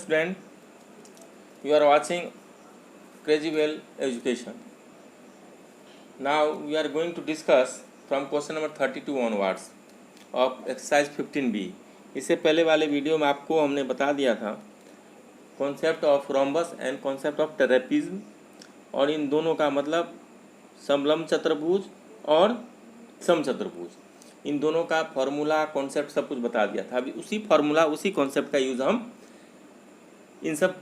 student, you are watching Crazy Well Education. Now we are going to discuss from question number 32 onwards of exercise 15B. इससे पहले वाले video में आपको हमने बता दिया था concept of rhombus and concept of trapezium, और इन दोनों का मतलब समलंब चतुर्भुज और समचतुर्भुज, इन दोनों का फॉर्मूला कॉन्सेप्ट सब कुछ बता दिया था। अभी उसी फॉर्मूला उसी कॉन्सेप्ट का यूज़ हम इन सब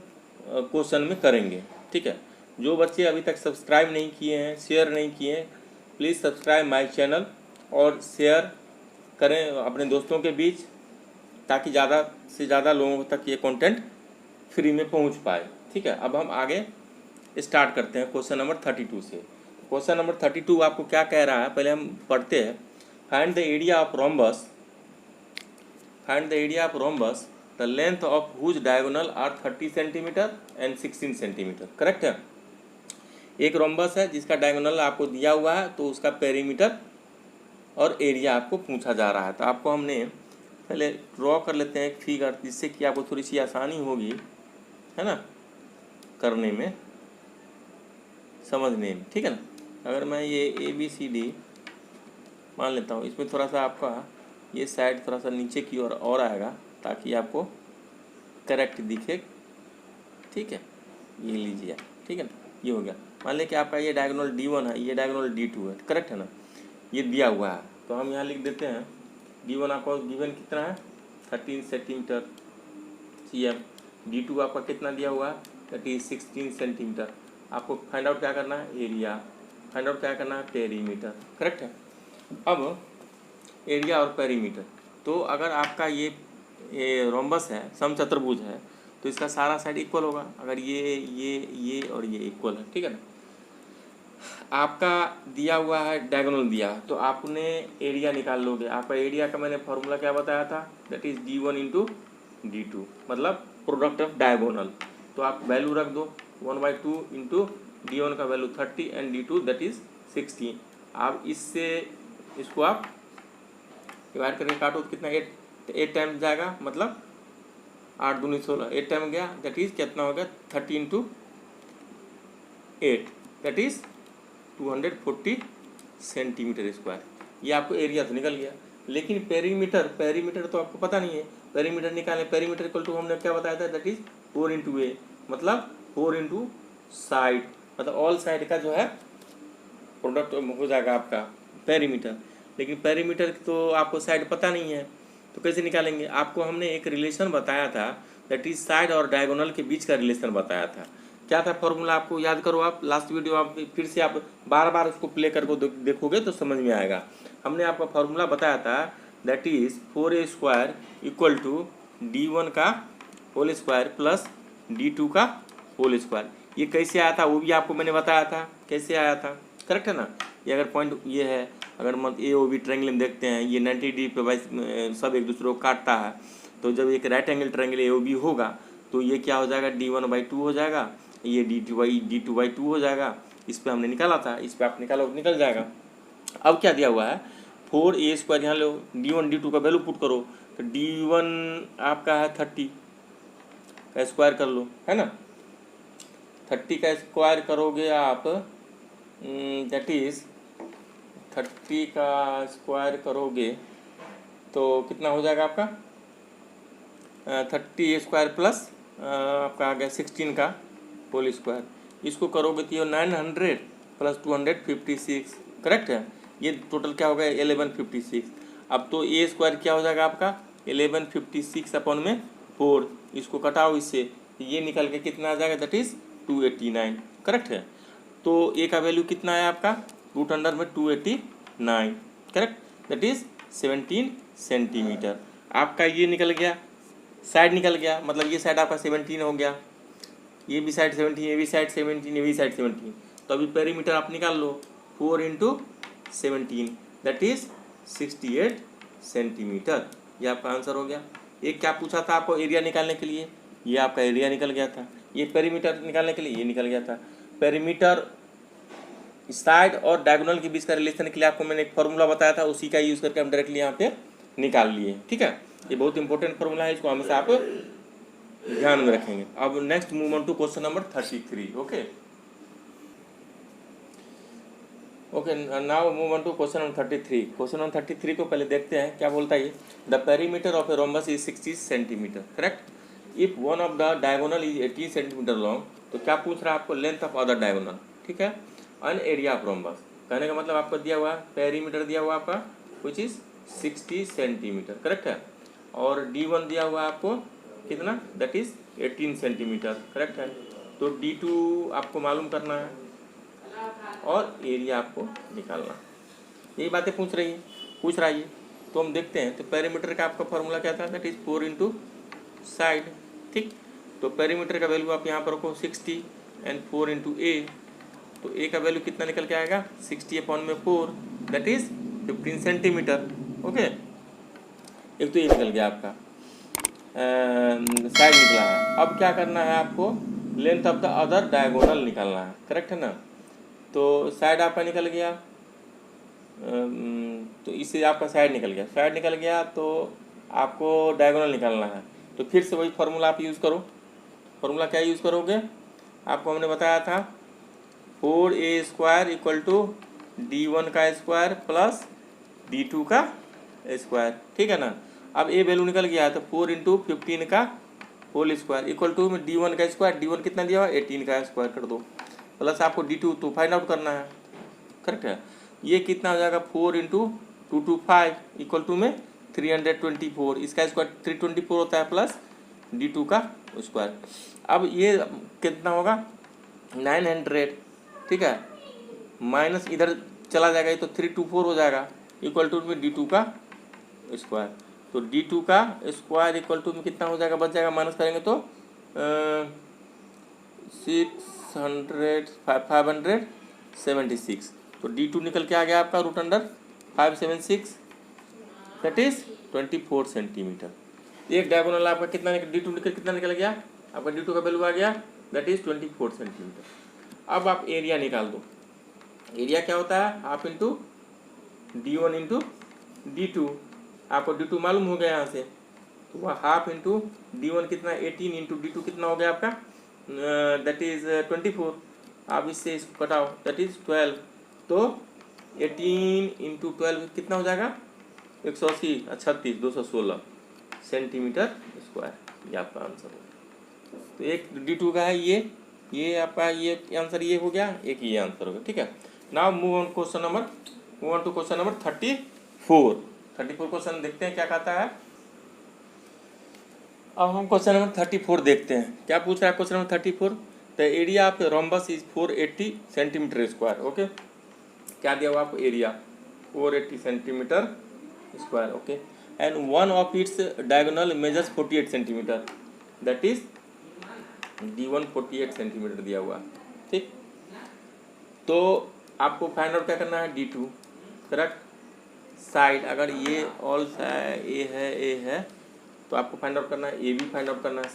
क्वेश्चन में करेंगे। ठीक है, जो बच्चे अभी तक सब्सक्राइब नहीं किए हैं, शेयर नहीं किए हैं, प्लीज़ सब्सक्राइब माय चैनल और शेयर करें अपने दोस्तों के बीच, ताकि ज़्यादा से ज़्यादा लोगों तक ये कंटेंट फ्री में पहुंच पाए। ठीक है, अब हम आगे स्टार्ट करते हैं क्वेश्चन नंबर 32 से। क्वेश्चन नंबर 32 आपको क्या कह रहा है, पहले हम पढ़ते हैं। Find the area of rhombus, find the area of rhombus the length of whose diagonal are 30 centimetre and 16 centimetre. Correct है, एक रोम्बस है जिसका डायगोनल आपको दिया हुआ है, तो उसका पेरीमीटर और एरिया आपको पूछा जा रहा है। तो आपको हमने पहले ड्रॉ कर लेते हैं एक फिगर, जिससे कि आपको थोड़ी सी आसानी होगी, है ना, करने में, समझने में। ठीक है ना, अगर मैं ये ABCD मान लेता हूँ, इसमें थोड़ा सा आपका ये साइड थोड़ा सा नीचे की ओर और आएगा ताकि आपको करेक्ट दिखे। ठीक है, ये लीजिए, ठीक है ना, ये हो गया। मान लें कि आपका ये डायगोनल D1 है, ये डायगोनल D2 है। करेक्ट है ना, ये दिया हुआ है, तो हम यहाँ लिख देते हैं D1 आपको गिवन कितना है 13 सेंटीमीटर CM, D2 आपका कितना दिया हुआ है that is 16 सेंटीमीटर। आपको फाइंड आउट क्या करना है, एरिया, फाइंड आउट क्या करना है, पेरीमीटर। करेक्ट है, अब एरिया और पेरीमीटर, तो अगर आपका ये रोम्बस है, समचतुर्भुज है, तो इसका सारा साइड इक्वल होगा। अगर ये और ये इक्वल है, ठीक है ना, आपका दिया हुआ है डायगोनल दिया, तो आपने एरिया निकाल लोगे। आपका एरिया का मैंने फॉर्मूला क्या बताया था, that is D1 into D2, मतलब प्रोडक्ट ऑफ डायगोनल। तो आप वैल्यू रख दो 1/2 इंटू D1 का value 30 and D2 that is 16। आप इससे इसको आप डिवाइड करके काटो तो कितना 8 टाइम जाएगा, मतलब 8 दूनी 16, 8 टाइम गया, दैट इज कितना हो गया 30 into 8 that is 240 centimetre square. ये आपको एरिया तो निकल गया, लेकिन पेरीमीटर तो आपको पता नहीं है। पेरीमीटर निकालें, पेरीमीटर इक्वल टू हमने क्या बताया था, दैट इज 4 इंटू ए, मतलब 4 इंटू साइड, मतलब ऑल साइड का जो है प्रोडक्ट हो जाएगा आपका पेरीमीटर। लेकिन पेरीमीटर तो आपको साइड पता नहीं है, तो कैसे निकालेंगे। आपको हमने एक रिलेशन बताया था, दैट इज साइड और डायगोनल के बीच का रिलेशन बताया था। क्या था फॉर्मूला, आपको याद करो, आप लास्ट वीडियो आप फिर से आप बार बार उसको प्ले करके देखोगे तो समझ में आएगा। हमने आपका फॉर्मूला बताया था, that is 4a square equal to D1 का होल स्क्वायर प्लस D2 का होल स्क्वायर। ये कैसे आया था वो भी आपको मैंने बताया था, कैसे आया था। करेक्ट है ना, ये अगर पॉइंट ये है, अगर मत AOB ट्रायंगल में देखते हैं, ये 90 डिग्री पे वाइज सब एक दूसरे को काटता है, तो जब एक राइट एंगल ट्रायंगल AOB होगा तो ये क्या हो जाएगा, D1/2 हो जाएगा, ये D2/2 हो जाएगा। इस पे हमने निकाला था, इस पे आप निकालो निकल जाएगा। अब क्या दिया हुआ है, 4a स्क्वायर, यहाँ लो D1 D2 का वैल्यू पुट करो, तो D1 आपका है 30 का स्क्वायर कर लो, है ना, 30 का स्क्वायर करोगे आप, दैट इज 30 का स्क्वायर करोगे तो कितना हो जाएगा आपका 30 स्क्वायर प्लस आपका आ गया 16 का होल स्क्वायर। इसको करोगे तो 900 प्लस 256। करेक्ट है, ये टोटल क्या हो गया 1156। अब तो a स्क्वायर क्या हो जाएगा आपका 1156 अपॉन में 4, इसको कटाओ इससे, ये निकल के कितना आ जाएगा, दैट इज 289। करेक्ट है, तो a का वैल्यू कितना है आपका रूट अंडर में 289। Correct, that is 17 centimetre. आपका ये निकल गया, साइड निकल गया, मतलब ये साइड आपका 17 हो गया, ये भी साइड 17, ये भी साइड 17, ये भी साइड 17। तो अभी पेरीमीटर आप निकाल लो, 4 इंटू 17 दैट इज 68 सेंटीमीटर। ये आपका आंसर हो गया। एक क्या पूछा था आपको एरिया निकालने के लिए, ये आपका एरिया निकल गया था। ये पेरीमीटर निकालने के लिए ये निकल गया था। पेरीमीटर साइड और डायगोनल के बीच का रिलेशन के लिए आपको मैंने एक फॉर्मूला बताया था, उसी का यूज़ करके हम डायरेक्टली यहाँ पे निकाल लिए। ठीक है, ये बहुत इंपॉर्टेंट फॉर्मूला है, इसको हमेशा आप ध्यान में रखेंगे। अब next move on to question number 33। Okay okay, now move on to question number 33। Question number 33 को पहले देखते हैं क्या बोलता है ये। The perimeter of a rhombus is 60 centimetre, correct. If one of the diagonal is 18 centimetre long, तो क्या पूछ रहा है आपको, लेंथ ऑफ अदर डायगोनल, ठीक है, एन एरिया ऑफ रोम्बस। कहने का मतलब आपको दिया हुआ पेरीमीटर दिया हुआ आपका विच इज 60 सेंटीमीटर, करेक्ट है, और D1 दिया हुआ आपको कितना, दैट इज 18 सेंटीमीटर, करेक्ट है। तो D2 आपको मालूम करना है और एरिया आपको निकालना, यही बातें पूछ रहा है ये। तो हम देखते हैं, तो पेरीमीटर का आपका फॉर्मूला क्या था, दैट इज 4 इंटू साइड, ठीक। तो पेरीमीटर का वैल्यू आप यहाँ पर रखो 60 एंड 4 इंटू ए, तो ए का वैल्यू कितना निकल के आएगा, 60/4, दैट इज 15 सेंटीमीटर। ओके, एक तो ये निकल गया आपका, साइड निकला है। अब क्या करना है आपको, length of the other diagonal निकालना है, करेक्ट है ना। तो साइड आपका निकल गया, तो इससे आपका साइड निकल गया, तो आपको डायगोनल निकालना है। तो फिर से वही फार्मूला आप यूज़ करो। फार्मूला क्या यूज़ करोगे, आपको हमने बताया था 4a² इक्वल टू D1 का स्क्वायर प्लस D2 का स्क्वायर, ठीक है ना। अब ए वैल्यू निकल गया है, तो 4 इंटू 15 का होल स्क्वायर इक्वल टू में D1 का स्क्वायर, D1 कितना दिया हुआ, 18 का स्क्वायर कर दो, प्लस आपको D2 तो फाइंड आउट करना है, करेक्ट है। ये कितना हो जाएगा, 4 इंटू 225 इक्वल टू में 324, इसका स्क्वायर 324 होता है, प्लस D2 का स्क्वायर। अब ये कितना होगा, 900, ठीक है, माइनस इधर चला जाएगा, ये तो 324 हो जाएगा, इक्वल टू में D2 का स्क्वायर। तो D2 का स्क्वायर इक्वल टू में कितना हो जाएगा, बच जाएगा, माइनस करेंगे तो 576। तो D2 निकल के आ गया आपका √576, दैट इज 24 सेंटीमीटर। एक डायगोनल आपका कितना D2 कितना निकल गया, आपका D2 का वैल्यू आ गया, दैट इज 24 सेंटीमीटर। अब आप एरिया निकाल दो। एरिया क्या होता है, half into D1 into D2, आपको D2 मालूम हो गया यहाँ से, तो वह हाफ इंटू D1 कितना, 18 इंटू D2 कितना हो गया आपका, दैट इज 24। आप इससे इसको कटाओ, दैट इज 12। तो 18 इंटू 12 कितना हो जाएगा, 180, 36, 216 सेंटीमीटर स्क्वायर, ये आपका आंसर होगा। तो एक D2 का है ये आपका ये आंसर ये हो गया, एक ये आंसर हो गया, ठीक है। Now move on to question number 34। 34 question देखते हैं क्या कहता है। अब हम क्वेश्चन नंबर 34 देखते हैं, क्या पूछ रहा है question number 34। The area of rhombus is 480 centimetre square. Okay, क्या दिया हुआ आपको, area 480 centimetre square, okay, and one of its diagonal measures 48 centimetre, that is D1 48 centimetre दिया हुआ, ठीक। तो आपको फाइंड आउट क्या करना है, D2, करेक्ट। साइड अगर ये ऑल ए है तो आपको फाइंड आउट करना है, ए भी फाइंड आउट करना है,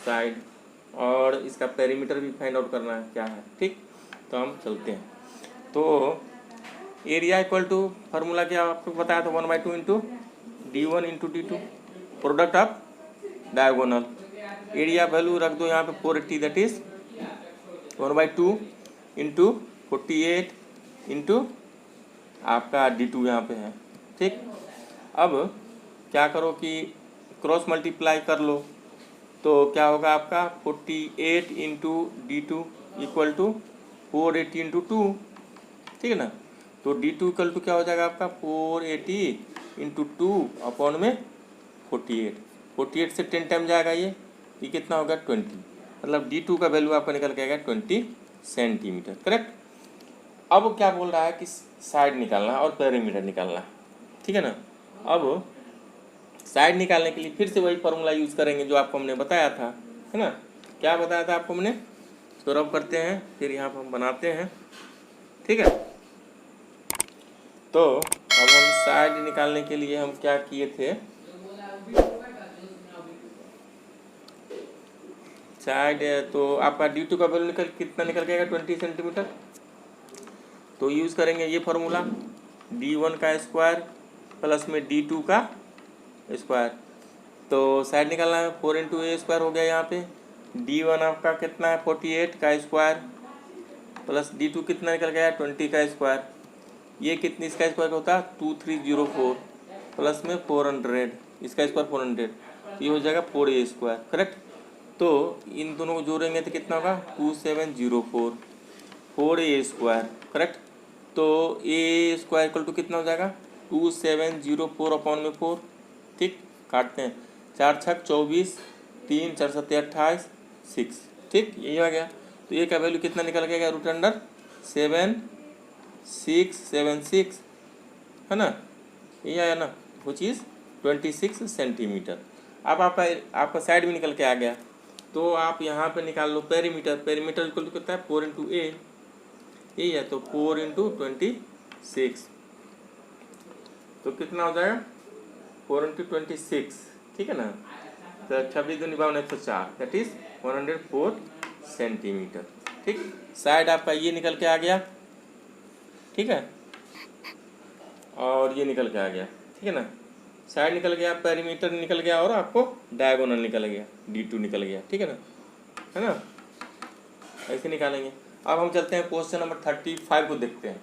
साइड और इसका पेरीमीटर भी फाइंड आउट करना है क्या है, ठीक। तो हम चलते हैं। तो एरिया इक्वल टू फार्मूला क्या आपको बताया था, 1/2 into D1 into D2, product of diagonal. Area value रख दो यहाँ पे 480, दैट इज 1/2 इंटू 48 इंटू आपका D2 यहाँ पे है, ठीक। अब क्या करो कि क्रॉस मल्टीप्लाई कर लो, तो क्या होगा आपका 48 into D2 equal to 480 into 2, ठीक है ना। तो D2 इक्वल टू क्या हो जाएगा आपका 480 इंटू 2 अपॉन में 48 से 10 टाइम जाएगा, ये कितना होगा 20, मतलब D2 का वैल्यू आपका निकल के आएगा 20 सेंटीमीटर, करेक्ट। अब क्या बोल रहा है कि साइड निकालना और पेरीमीटर निकालना, ठीक है ना। अब साइड निकालने के लिए फिर से वही फार्मूला यूज़ करेंगे जो आपको हमने बताया था, है ना। क्या बताया था आपको हमने, तो रब करते हैं, फिर यहाँ पर हम बनाते हैं, ठीक है। तो अब हम साइड निकालने के लिए हम क्या किए थे, साइड तो आपका D2 का वैल्यू कितना निकल गया 20 सेंटीमीटर। तो यूज़ करेंगे ये फार्मूला, D1 का स्क्वायर प्लस में D2 का स्क्वायर तो साइड निकालना है, 4 इंटू ए स्क्वायर हो गया यहाँ पे। D1 आपका कितना है 48 का स्क्वायर, प्लस D2 कितना निकल गया 20 का स्क्वायर। ये कितनी इसका स्क्वायर होता है 2304, प्लस में 400, इसका स्क्वायर 400, तो ये हो जाएगा 4a स्क्वायर। करेक्ट। तो इन दोनों को जोड़ेंगे तो कितना होगा 2704, 4a स्क्वायर। करेक्ट। तो a स्क्वायर इक्वल टू कितना हो जाएगा 2704 अपॉन में 4। ठीक, काटते हैं, 4 छक 24, 3 4 7 28, 6। ठीक, यही आ गया। तो ये का वैल्यू कितना निकल गया रूट अंडर 7676, है ना, ये आया ना, विच इज़ 26 सेंटीमीटर। अब आपका साइड में निकल के आ गया, तो आप यहाँ पे निकाल लो पेरीमीटर। पेरीमीटर इक्वल टू कितना है 4 इंटू ए, यही है, तो 4 इंटू 26, तो कितना हो जाएगा 4 इंटू 26। ठीक है ना, तो 26 दूनी 52 104, दैट इज 104 सेंटीमीटर। ठीक, साइड आपका ये निकल के आ गया। ठीक है, और ये निकल के आ गया। ठीक है ना, साइड निकल गया, पेरीमीटर निकल गया, और आपको डायगोनल निकल गया, D2 निकल गया। ठीक है ना, है ना, ऐसे निकालेंगे। अब हम चलते हैं क्वेश्चन नंबर 35 को देखते हैं।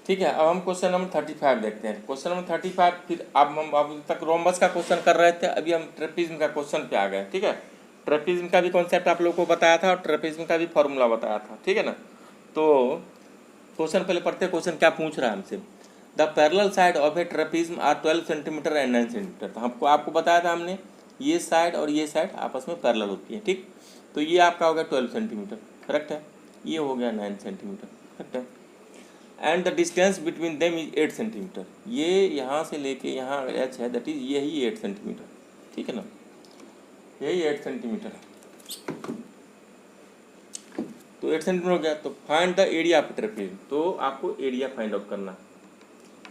ठीक है, अब हम क्वेश्चन नंबर 35 देखते हैं। क्वेश्चन नंबर 35, फिर अब हम अभी तक रोम्बस का क्वेश्चन कर रहे थे, अभी हम ट्रेपीज्म का क्वेश्चन पे आ गए। ठीक है, ट्रेपीज्म का भी कॉन्सेप्ट आप लोगों को बताया था और ट्रेपीज्म का भी फॉर्मूला बताया था। ठीक है ना, तो क्वेश्चन पहले पढ़ते हैं। क्वेश्चन क्या पूछ रहा है हमसे, the parallel side of a trapezium are 12 centimetre and 9 centimetre. तो हमको आपको बताया था हमने, ये साइड और ये साइड आपस में पैरेलल होती है। ठीक, तो ये आपका हो गया 12 सेंटीमीटर, करेक्ट है, ये हो गया 9 सेंटीमीटर, करेक्ट है, and the distance between them is 8 centimetre. ये यहाँ से लेके यहाँ एच है, दैट इज यही 8 सेंटीमीटर। ठीक है ना, यही 8 सेंटीमीटर, तो 8 सेंटीमीटर हो गया। तो फाइंड द एरिया ऑफ ट्रेपीज्म, तो आपको एरिया फाइंड आउट करना,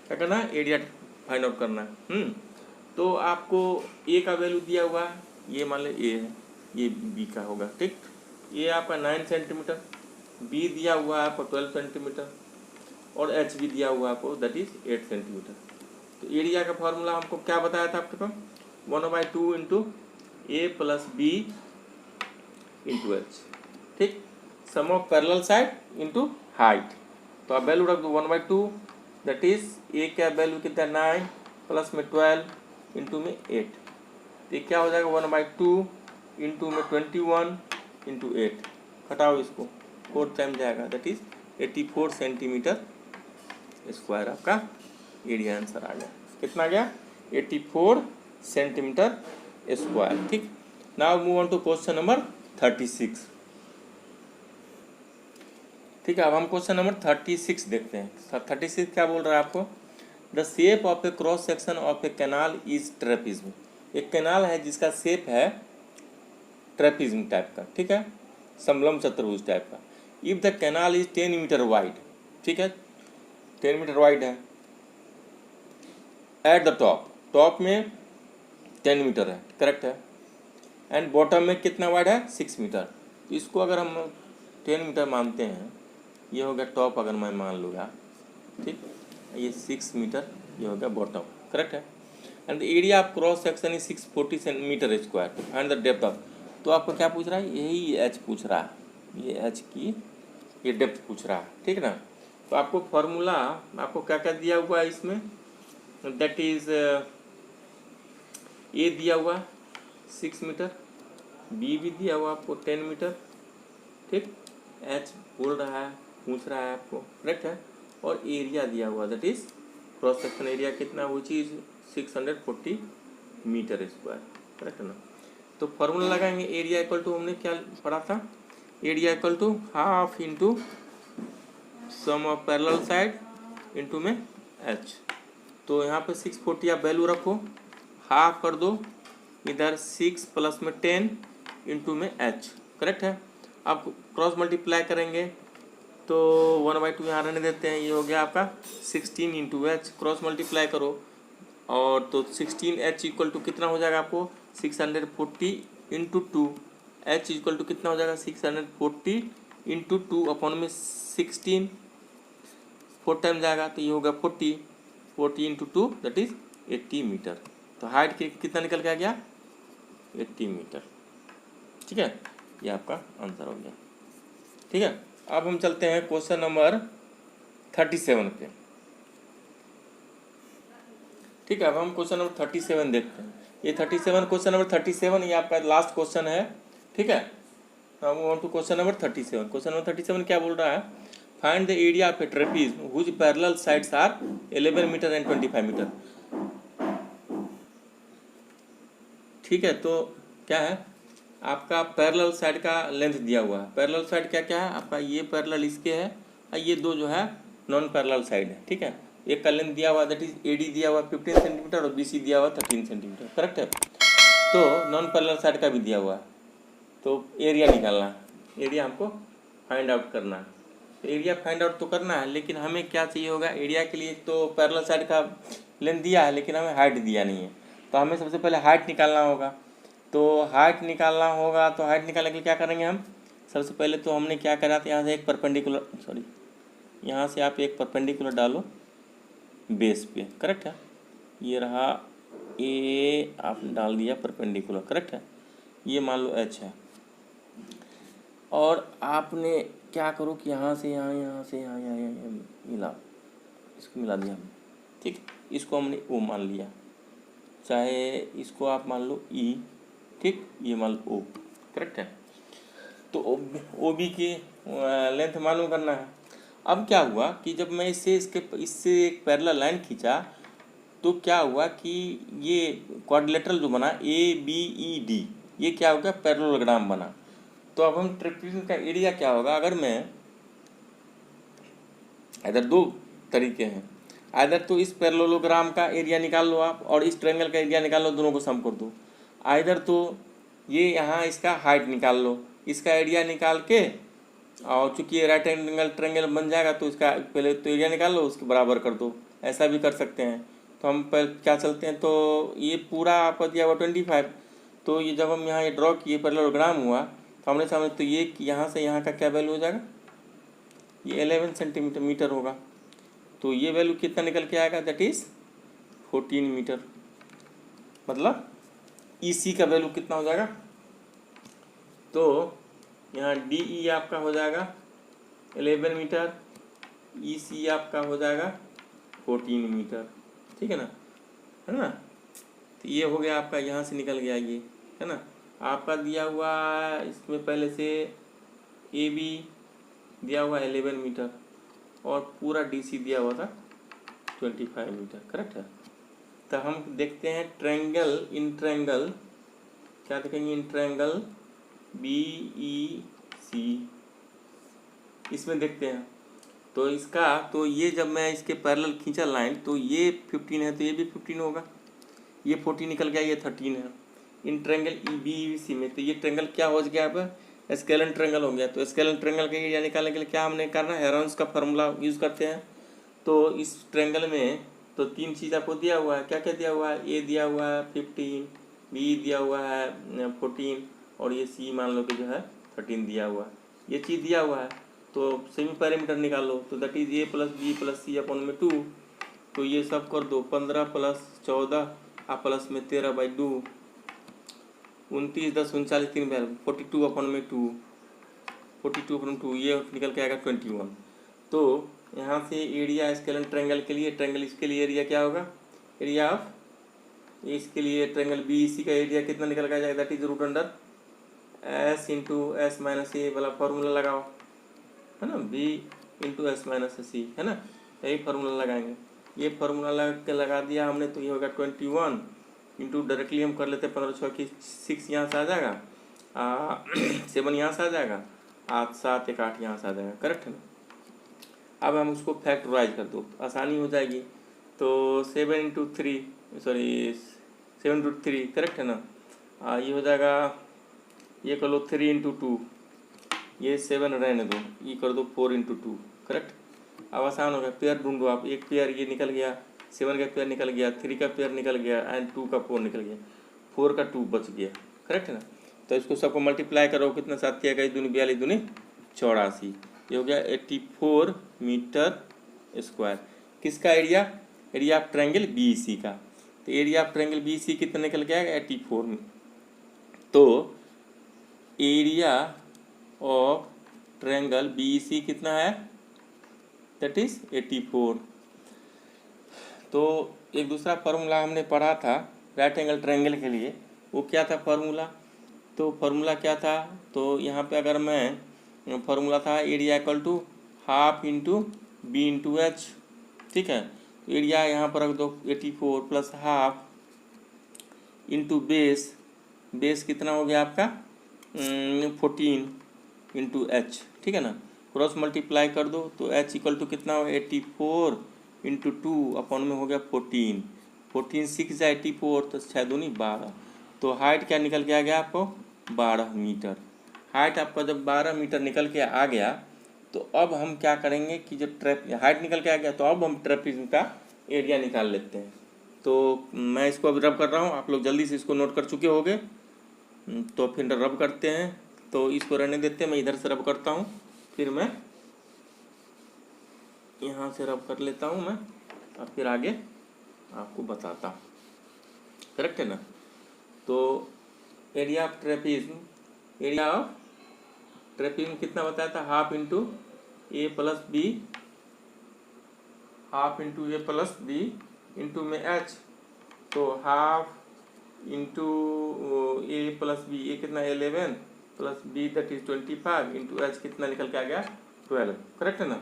क्या करना है, एरिया फाइंड आउट करना है। तो आपको ए का वैल्यू दिया हुआ है, ये मान ले ए है, ये बी का होगा। ठीक, ये आपका 9 सेंटीमीटर, बी दिया हुआ है आपको 12 सेंटीमीटर, और एच भी दिया हुआ है आपको, दैट इज 8 सेंटीमीटर। तो एरिया का फॉर्मूला हमको क्या बताया था आपके पास, 1/2 into A plus B into H. ठीक, sum of parallel side into height. तो आप वैल्यू रख दो 1/2, दैट इज ए का वैल्यू कितना 9 प्लस में 12 इंटू में 8, तो क्या हो जाएगा 1/2 इंटू में 21 इंटू 8, घटाओ इसको, 4 टाइम जाएगा, दैट इज 84 सेंटीमीटर स्क्वायर आपका एरिया आंसर आ गया। कितना गया 84 सेंटीमीटर स्क्वायर। ठीक, now move on to question number 36। ठीक है, अब हम क्वेश्चन नंबर 36 देखते हैं। 36 क्या बोल रहा है आपको, the shape of a cross section of a canal is trapezium. एक कैनाल है जिसका शेप है ट्रेपीज्म टाइप का। ठीक है, समलंब चतुर्भुज टाइप का। If the canal is 10 metre wide, ठीक है 10 मीटर वाइड है, एट द टॉप में 10 मीटर है, करेक्ट है, एंड बॉटम में कितना वाइड है 6 मीटर। तो इसको अगर हम 10 मीटर मानते हैं, ये हो गया टॉप, अगर मैं मान लूँगा, ठीक, ये 6 मीटर, ये हो गया बॉटम, करेक्ट है, and the area of cross section is 640 metre square and the depth of. तो आपको क्या पूछ रहा है, यही एच पूछ रहा है, ये एच की ये डेप्थ पूछ रहा है। ठीक है ना, तो आपको फॉर्मूला आपको क्या क्या दिया हुआ है इसमें, दैट इज ए दिया हुआ 6 मीटर, बी भी दिया हुआ आपको 10 मीटर। ठीक, एच बोल रहा है, पूछ रहा है आपको, करेक्ट है, और एरिया दिया हुआ that is cross section area कितना, वो चीज़ 640 मीटर स्क्वायर, करेक्ट है ना। तो फॉर्मूला लगाएंगे, एरिया इक्वल टू हमने क्या पढ़ा था, area equal to half into sum of parallel side into में एच। तो यहाँ पे 640 आप वैल्यू रखो, हाफ कर दो इधर 6 प्लस में 10 इंटू में एच, करेक्ट है। आप क्रॉस मल्टीप्लाई करेंगे तो 1/2 यहाँ रहने देते हैं, ये हो गया आपका 16 इंटू एच, क्रॉस मल्टीप्लाई करो, और तो 16h इक्वल टू कितना हो जाएगा आपको 640 इंटू 2, एच इक्वल टू कितना हो जाएगा 640 इंटू 2 अपॉन में 16, 4 टाइम जाएगा, तो ये होगा 40 इंटू 2 दैट इज 80 मीटर। तो हाइट कितना निकल के आ गया 80 मीटर। ठीक है, ये आपका आंसर हो गया। ठीक है, अब हम चलते हैं क्वेश्चन नंबर 37 पे। ठीक है, अब हम क्वेश्चन नंबर 37 देखते हैं। ये 37 क्वेश्चन नंबर 37 ये आपका लास्ट क्वेश्चन है। ठीक है, हम want to question number 37। Question number 37 क्या बोल रहा है, find the area of a trapezium whose parallel sides are 11 metre and 25 metre. ठीक है, तो क्या है आपका पैरेलल साइड का लेंथ दिया हुआ है। पैरेलल साइड क्या क्या है आपका, ये पैरेलल इसके है और ये दो जो है नॉन पैरेलल साइड है। ठीक है, एक का लेंथ दिया हुआ दैट इज एडी दिया हुआ 15 सेंटीमीटर और बीसी दिया हुआ 13 सेंटीमीटर। करेक्ट है, तो नॉन पैरेलल साइड का भी दिया हुआ है, तो एरिया निकालना है, एरिया हमको फाइंड आउट करना है। तो एरिया फाइंड आउट तो करना है, लेकिन हमें क्या चाहिए होगा एरिया के लिए, तो पैरेलल साइड का लेंथ दिया है लेकिन हमें हाइट दिया नहीं है, तो हमें सबसे पहले हाइट निकालना होगा। तो हाइट निकालना होगा, तो हाइट निकालने के लिए क्या करेंगे हम, सबसे पहले तो हमने क्या करा था, यहाँ से एक परपेंडिकुलर यहाँ से आप एक परपेंडिकुलर डालो बेस पे। करेक्ट है, ये रहा ए, आप डाल दिया परपेंडिकुलर। करेक्ट है, ये मान लो एच है, और आपने क्या करो कि यहाँ से यहाँ, यहाँ से यहाँ, यहाँ मिला, इसको मिला दिया हमने। ठीक, इसको हमने ओ मान लिया, चाहे इसको आप मान लो ई। ठीक, ये मान लो ओ। करेक्ट है, तो ओ बी की लेंथ मालूम करना है। अब क्या हुआ कि जब मैं इससे एक पैरेलल लाइन खींचा, तो क्या हुआ कि ये क्वाड्रिलेटरल जो बना ए बी ई डी, ये क्या हो गया पैरेललोग्राम बना। तो अब हम ट्रेपीज का एरिया क्या होगा, अगर मैं इधर दो तरीके हैं, इधर तो इस पैरेललोग्राम का एरिया निकाल लो आप और इस ट्रायंगल का एरिया निकाल लो, दोनों को सम कर दो। इधर तो ये यहाँ इसका हाइट निकाल लो, इसका एरिया निकाल के, और चूंकि ये राइट एंगल ट्रायंगल बन जाएगा तो इसका पहले तो एरिया निकाल लो, उसके बराबर कर दो। ऐसा भी कर सकते हैं। तो हम पहले क्या चलते हैं, तो ये पूरा आपका दिया हुआ 25, तो ये जब हम यहाँ ये ड्रॉ किए पैरेललोग्राम हुआ, तो हमने समझ, तो ये यहाँ से यहाँ का क्या वैल्यू हो जाएगा, ये 11 सेंटीमीटर होगा। तो ये वैल्यू कितना निकल के आएगा, दैट इज़ 14 मीटर। मतलब ईसी का वैल्यू कितना हो जाएगा, तो यहाँ डी ई आपका हो जाएगा 11 मीटर, ई सी आपका हो जाएगा 14 मीटर। ठीक है ना, तो ये हो गया आपका, यहाँ से निकल गया ये, है ना। आपका दिया हुआ इसमें पहले से ए बी दिया हुआ 11 मीटर और पूरा डी सी दिया हुआ था 25 मीटर। करेक्ट है, तो हम देखते हैं ट्रायंगल, इन ट्रायंगल क्या देखेंगे, इन ट्रायंगल बी ई सी, इसमें देखते हैं। तो इसका, तो ये जब मैं इसके पैरेलल खींचा लाइन, तो ये 15 है तो ये भी 15 होगा, ये 14 निकल गया, ये 13 है। In triangle E B C में, तो ये ट्रायंगल क्या हो गया, अब स्केलन ट्रायंगल हो गया। तो स्केलन ट्रायंगल का एरिया निकालने के लिए क्या हमने करना है, हेरोन्स का फार्मूला यूज़ करते हैं। तो इस ट्रायंगल में तो 3 चीज़ आपको दिया हुआ है, क्या क्या दिया हुआ है, ए दिया हुआ है 15, बी दिया हुआ है 14 और ये सी मान लो कि जो है 13 दिया हुआ है, ये चीज़ दिया हुआ है। तो सेमी पैरामीटर निकालो, तो that is A plus B plus C upon में 2, तो ये सब कर दो, 15 प्लस 14 और प्लस में 13/2, 29 10 39 3 42 अपॉन में 2, 42 अपॉन 2, ये निकल के आएगा 21। तो यहाँ से एरिया स्केलन ट्रायंगल के लिए, ट्रायंगल इसके लिए एरिया क्या होगा, एरिया ऑफ इसके लिए ट्रायंगल बी सी का एरिया कितना निकल के आ जाएगा, that is root under S into S minus A वाला फार्मूला लगाओ, है ना, B into S minus C, है ना, यही फार्मूला लगाएंगे। ये फार्मूला लगा दिया हमने, तो ये होगा 21 इंटू, डायरेक्टली हम कर लेते हैं 15 6 की 6 यहाँ से आ जाएगा, 7 यहाँ से आ जाएगा, 8 7 1 8 यहाँ से आ जाएगा। करेक्ट है ना। अब हम उसको फैक्टराइज कर दो, आसानी हो जाएगी। तो 7 इंटू 3 सॉरी 7 इंटू 3, करेक्ट है ना। ये हो जाएगा, ये कर लो 3 इंटू 2, ये 7 रहने दो, ये कर दो 4 इंटू 2। करेक्ट, अब आसान हो गया, पेयर ढूंढो आप। एक पेयर ये निकल गया, 7 का पेयर निकल गया, 3 का पेयर निकल गया एंड 2 का 4 निकल गया, 4 का 2 बच गया। करेक्ट है ना। तो इसको सबको मल्टीप्लाई करो, कितना 7 किया गया, 2 42 2 84, ये हो गया 84 मीटर स्क्वायर। किसका area, area of triangle B C का। तो area of triangle B C कितना निकल के आएगा 84 में। तो area of triangle B C कितना है, दैट इज 84। तो एक दूसरा फार्मूला हमने पढ़ा था राइट एंगल ट्रायंगल के लिए, वो क्या था फार्मूला? तो फार्मूला क्या था? तो यहाँ पे अगर मैं फार्मूला था area equal to half into B into H, ठीक है। तो एरिया यहाँ पर रख दो 84 plus half into base, base कितना हो गया आपका 14 इंटू एच, ठीक है ना। क्रॉस मल्टीप्लाई कर दो तो एच इक्वल टू कितना हो 84 इंटू 2 अपॉन में हो गया 14, 14 6 या 84 तो 6 दूनी 12। तो हाइट क्या निकल के आ गया आपको 12 मीटर। हाइट आपका जब 12 मीटर निकल के आ गया तो अब हम क्या करेंगे कि जब हाइट निकल के आ गया तो अब हम ट्रेपीज़ का एरिया निकाल लेते हैं। तो मैं इसको अब रब कर रहा हूँ, आप लोग जल्दी से इसको नोट कर चुके होंगे, तो फिर रब करते हैं। तो इसको रहने देते हैं, मैं इधर से रब करता हूँ, फिर मैं यहाँ से रब कर लेता हूँ मैं, और फिर आगे आपको बताता हूँ, करेक्ट है ना। तो area of trapeze, area of trapeze कितना बताया था, half into A plus B, half into A plus B into में एच, तो half into A plus B, A कितना 11 plus B that is 25 into H कितना निकल के आ गया 12, करेक्ट है ना।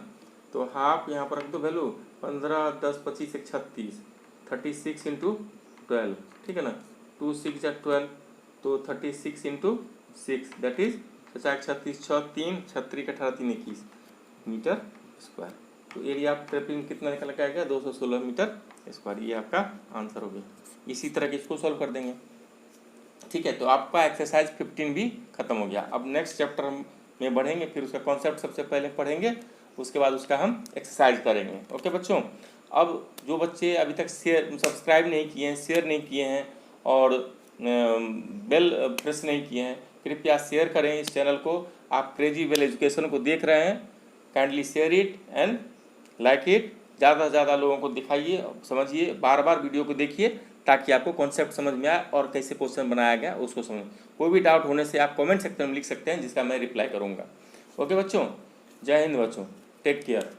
तो हाफ यहाँ पर रख दो वैल्यू 15 10 25 36, 36 इंटू 12, ठीक है ना। 2 6 या 12, तो 36 into 6 that is 36 6 3 36 18 3 21 metre square. तो एरिया ऑफ ट्रेपीज़ कितना निकल के आएगा 216 मीटर स्क्वायर। ये आपका आंसर हो गया। इसी तरह के इसको सॉल्व कर देंगे, ठीक है। तो आपका एक्सरसाइज 15 भी खत्म हो गया। अब नेक्स्ट चैप्टर में बढ़ेंगे, फिर उसका कॉन्सेप्ट सबसे पहले पढ़ेंगे, उसके बाद उसका हम एक्सरसाइज करेंगे। ओके बच्चों, अब जो बच्चे अभी तक सब्सक्राइब नहीं किए हैं, शेयर नहीं किए हैं और बेल प्रेस नहीं किए हैं, कृपया शेयर करें इस चैनल को। आप क्रेजी वेल एजुकेशन को देख रहे हैं, kindly share it and like it, ज़्यादा से ज़्यादा लोगों को दिखाइए, समझिए, बार बार वीडियो को देखिए ताकि आपको कॉन्सेप्ट समझ में आए और कैसे क्वेश्चन बनाया गया उसको समझ। कोई भी डाउट होने से आप कमेंट सेक्शन में लिख सकते हैं, जिसका मैं रिप्लाई करूँगा। ओके बच्चों, जय हिंद बच्चों, टेक केयर।